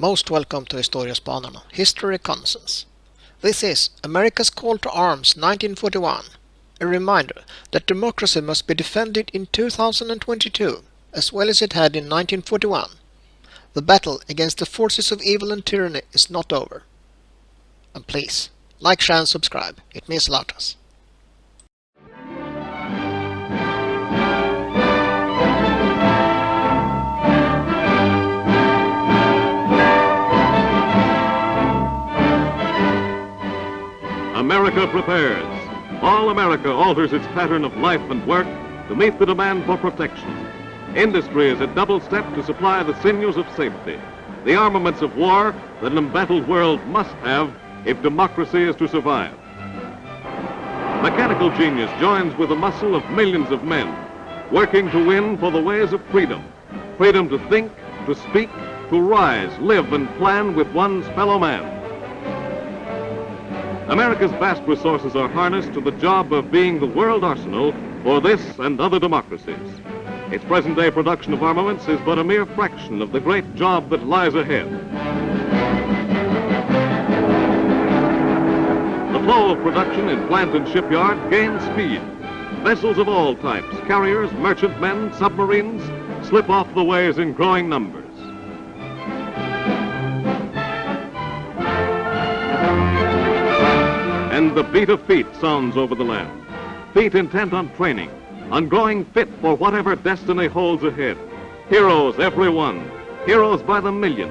Most welcome to Historiaspanarna, History Reconnaissance. This is America's Call to Arms 1941, a reminder that democracy must be defended in 2022, as well as it had in 1941. The battle against the forces of evil and tyranny is not over. And please, like, share and subscribe, it means a lot to us. America prepares. All America alters its pattern of life and work to meet the demand for protection. Industry is a double step to supply the sinews of safety, the armaments of war that an embattled world must have if democracy is to survive. Mechanical genius joins with the muscle of millions of men, working to win for the ways of freedom. Freedom to think, to speak, to rise, live, and plan with one's fellow man. America's vast resources are harnessed to the job of being the world arsenal for this and other democracies. Its present-day production of armaments is but a mere fraction of the great job that lies ahead. The flow of production in plant and shipyard gains speed. Vessels of all types, carriers, merchantmen, submarines, slip off the ways in growing numbers. And the beat of feet sounds over the land. Feet intent on training, on growing fit for whatever destiny holds ahead. Heroes, every one. Heroes by the million.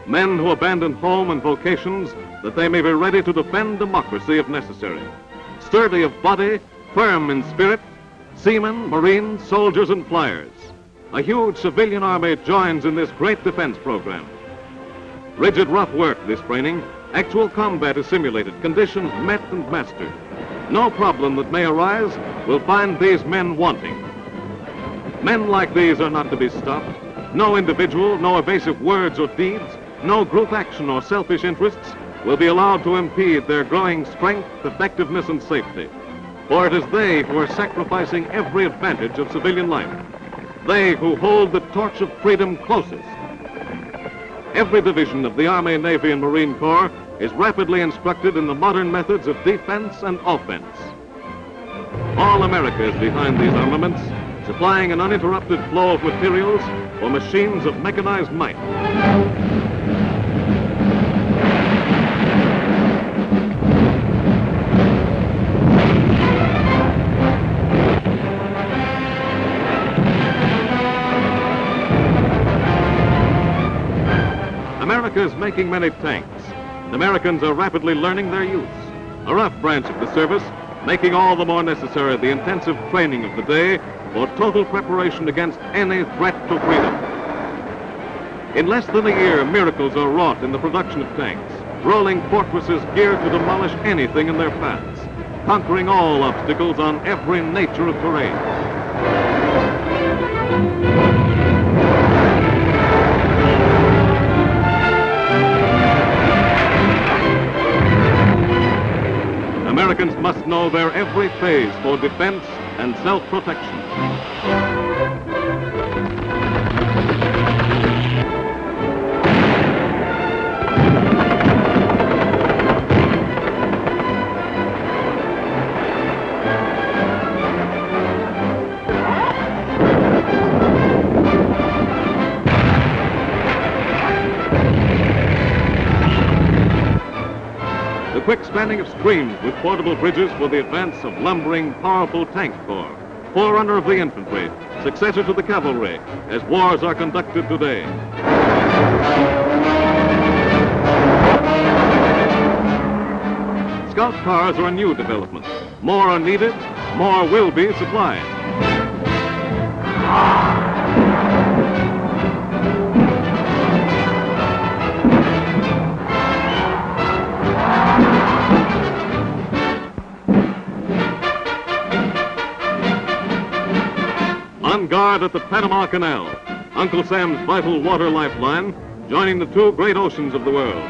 Men who abandon home and vocations that they may be ready to defend democracy if necessary. Sturdy of body, firm in spirit, seamen, marines, soldiers, and flyers. A huge civilian army joins in this great defense program. Rigid, rough work, this training. Actual combat is simulated, conditions met and mastered. No problem that may arise will find these men wanting. Men like these are not to be stopped. No individual, no evasive words or deeds, no group action or selfish interests will be allowed to impede their growing strength, effectiveness, and safety. For it is they who are sacrificing every advantage of civilian life. They who hold the torch of freedom closest. Every division of the Army, Navy, and Marine Corps is rapidly instructed in the modern methods of defense and offense. All America is behind these armaments, supplying an uninterrupted flow of materials for machines of mechanized might. America is making many tanks. The Americans are rapidly learning their use. A rough branch of the service, making all the more necessary the intensive training of the day for total preparation against any threat to freedom. In less than a year, miracles are wrought in the production of tanks, rolling fortresses geared to demolish anything in their paths, conquering all obstacles on every nature of terrain. Americans must know their every phase for defense and self-protection. The quick spanning of streams with portable bridges for the advance of lumbering, powerful tank corps, forerunner of the infantry, successor to the cavalry, as wars are conducted today. Scout cars are a new development. More are needed, more will be supplied. On guard at the Panama Canal, Uncle Sam's vital water lifeline, joining the two great oceans of the world.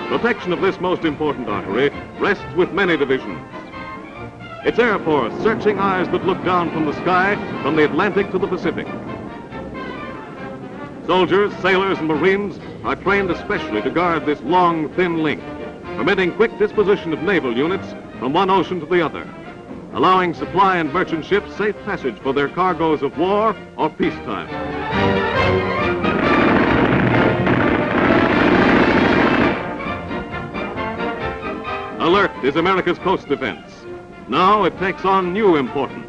Protection of this most important artery rests with many divisions. Its Air Force, searching eyes that look down from the sky, from the Atlantic to the Pacific. Soldiers, sailors, and Marines are trained especially to guard this long, thin link, permitting quick disposition of naval units from one ocean to the other, allowing supply and merchant ships safe passage for their cargoes of war or peacetime. Alert is America's coast defense. Now it takes on new importance.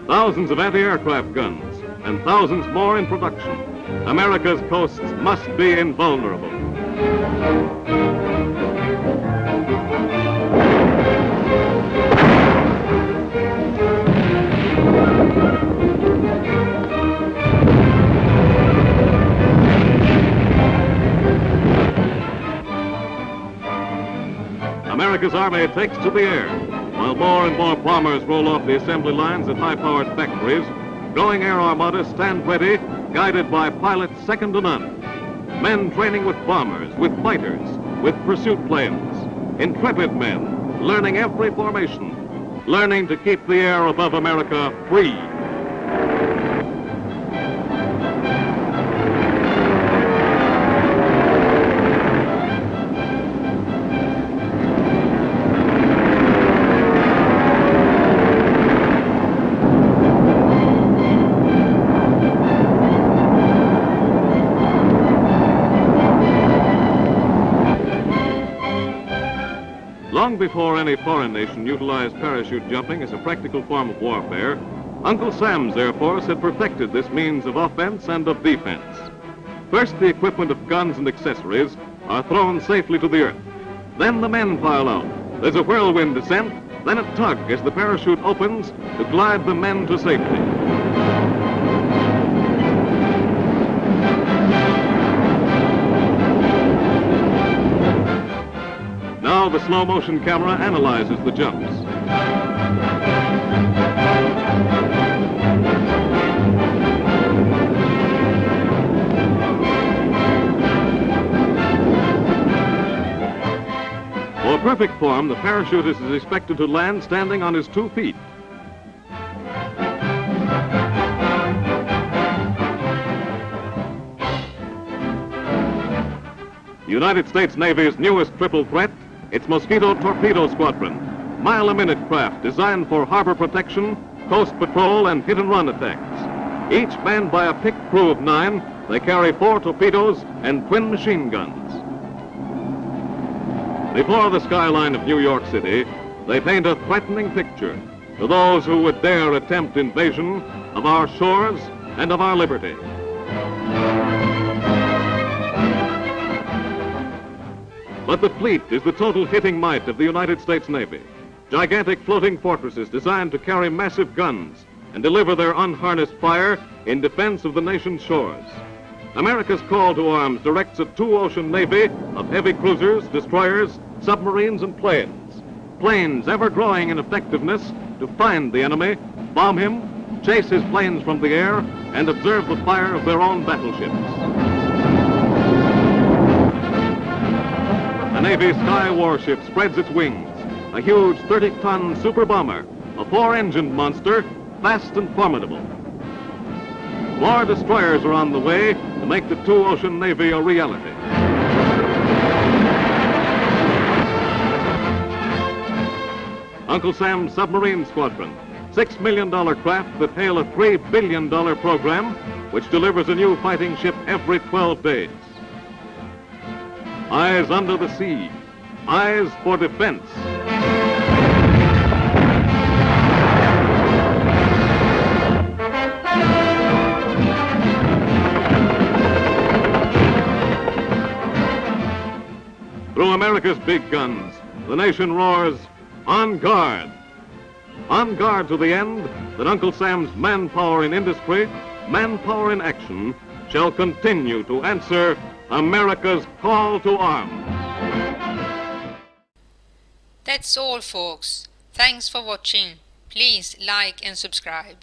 Thousands of anti-aircraft guns and thousands more in production. America's coasts must be invulnerable. America's Army takes to the air, while more and more bombers roll off the assembly lines at high-powered factories. Growing air armadas stand ready, guided by pilots second to none. Men training with bombers, with fighters, with pursuit planes. Intrepid men, learning every formation, learning to keep the air above America free. Long before any foreign nation utilized parachute jumping as a practical form of warfare, Uncle Sam's Air Force had perfected this means of offense and of defense. First, the equipment of guns and accessories are thrown safely to the earth. Then the men pile out. There's a whirlwind descent, then a tug as the parachute opens to glide the men to safety. Now the slow-motion camera analyzes the jumps. For perfect form, the parachutist is expected to land standing on his 2 feet. The United States Navy's newest triple threat, its Mosquito Torpedo Squadron, mile-a-minute craft designed for harbor protection, coast patrol, and hit-and-run attacks. Each manned by a picked crew of 9, they carry 4 torpedoes and twin machine guns. Before the skyline of New York City, they paint a threatening picture to those who would dare attempt invasion of our shores and of our liberty. But the fleet is the total hitting might of the United States Navy. Gigantic floating fortresses designed to carry massive guns and deliver their unharnessed fire in defense of the nation's shores. America's call to arms directs a 2-ocean navy of heavy cruisers, destroyers, submarines, and planes. Planes ever growing in effectiveness to find the enemy, bomb him, chase his planes from the air, and observe the fire of their own battleships. The Navy Sky Warship spreads its wings, a huge 30-ton super bomber, a 4-engined monster, fast and formidable. More destroyers are on the way to make the 2-ocean Navy a reality. Uncle Sam's Submarine Squadron, $6 million craft that hail a $3 billion program which delivers a new fighting ship every 12 days. Eyes under the sea. Eyes for defense. Through America's big guns, the nation roars, on guard. On guard to the end that Uncle Sam's manpower in industry, manpower in action, shall continue to answer America's call to arms. That's all, folks. Thanks for watching. Please like and subscribe.